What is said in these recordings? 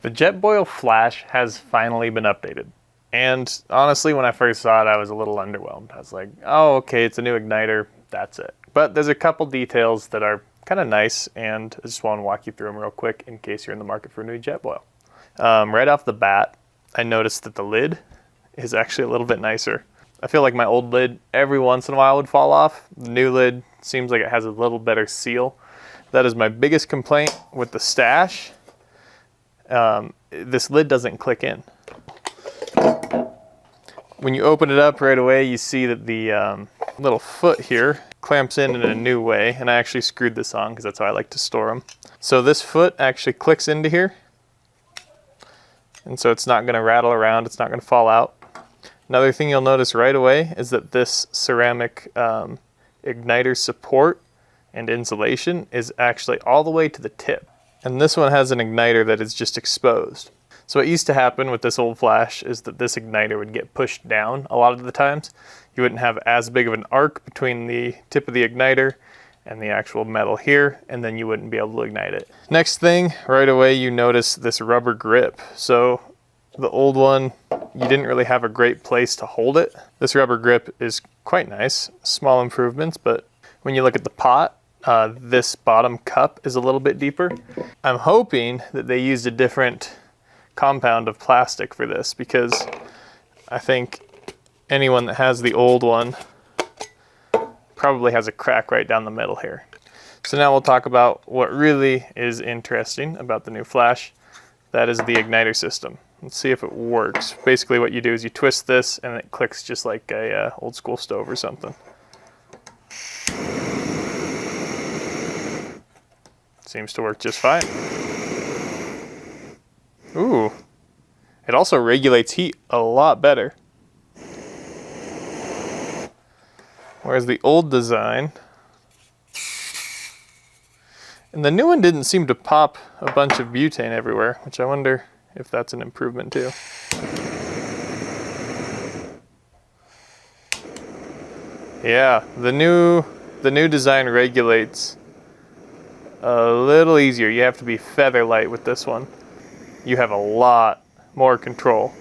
The Jetboil Flash has finally been updated. And honestly, when I first saw it, I was a little underwhelmed. I was like, oh, okay, it's a new igniter, that's it. But there's a couple details that are kind of nice, and I just want to walk you through them real quick in case you're in the market for a new Jetboil. Right off the bat, I noticed that the lid is actually a little bit nicer. I feel like my old lid every once in a while would fall off. The new lid seems like it has a little better seal. That is my biggest complaint with the Stash. This lid doesn't click in. When you open it up right away, you see that the little foot here clamps in a new way, and I actually screwed this on because that's how I like to store them. So this foot actually clicks into here, and so it's not going to rattle around, it's not going to fall out. Another thing you'll notice right away is that this ceramic igniter support and insulation is actually all the way to the tip. And this one has an igniter that is just exposed. So what used to happen with this old Flash is that this igniter would get pushed down a lot of the times. You wouldn't have as big of an arc between the tip of the igniter and the actual metal here, and then you wouldn't be able to ignite it. Next thing, right away you notice this rubber grip. So the old one, you didn't really have a great place to hold it. This rubber grip is quite nice, small improvements, but when you look at the pot, this bottom cup is a little bit deeper. I'm hoping that they used a different compound of plastic for this, because I think anyone that has the old one probably has a crack right down the middle here. So now we'll talk about what really is interesting about the new Flash. That is the igniter system. Let's see if it works. Basically what you do is you twist this and it clicks just like a old school stove or something. Seems to work just fine. Ooh, it also regulates heat a lot better. Whereas the old design, and the new one didn't seem to pop a bunch of butane everywhere, which I wonder if that's an improvement too. Yeah, the new design regulates a little easier. You have to be feather light with this one. You have a lot more control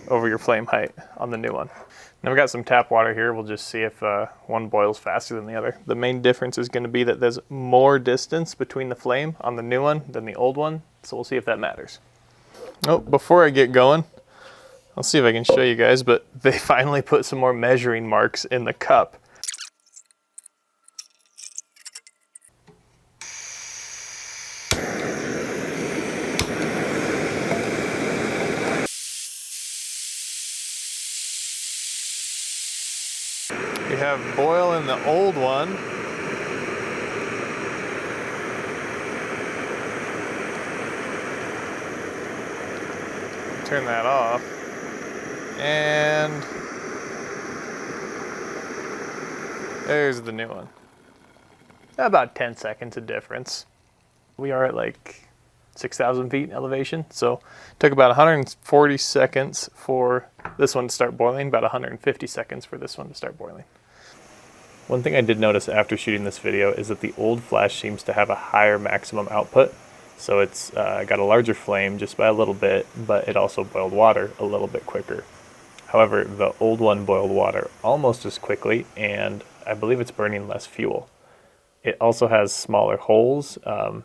over your flame height on the new one. Now I've got some tap water here. We'll just see if one boils faster than the other. The main difference is going to be that there's more distance between the flame on the new one than the old one, so we'll see if that matters. Oh, before I get going, I'll see if I can show you guys, but they finally put some more measuring marks in the cup. We have boil in the old one. Turn that off. And there's the new one. About 10 seconds of difference. We are at like 6,000 feet elevation, so it took about 140 seconds for this one to start boiling, about 150 seconds for this one to start boiling. One thing I did notice after shooting this video is that the old Flash seems to have a higher maximum output. So it's got a larger flame just by a little bit, but it also boiled water a little bit quicker. However, the old one boiled water almost as quickly, and I believe it's burning less fuel. It also has smaller holes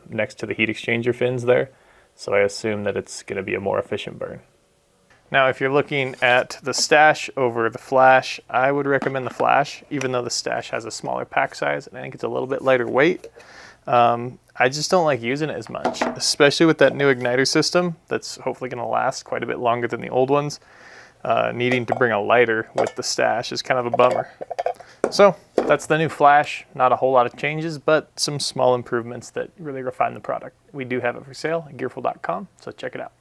next to the heat exchanger fins there, so I assume that it's going to be a more efficient burn. Now, if you're looking at the Stash over the Flash, I would recommend the Flash, even though the Stash has a smaller pack size, and I think it's a little bit lighter weight. I just don't like using it as much, especially with that new igniter system that's hopefully going to last quite a bit longer than the old ones. Needing to bring a lighter with the Stash is kind of a bummer. So that's the new Flash. Not a whole lot of changes, but some small improvements that really refine the product. We do have it for sale at gearful.com, so check it out.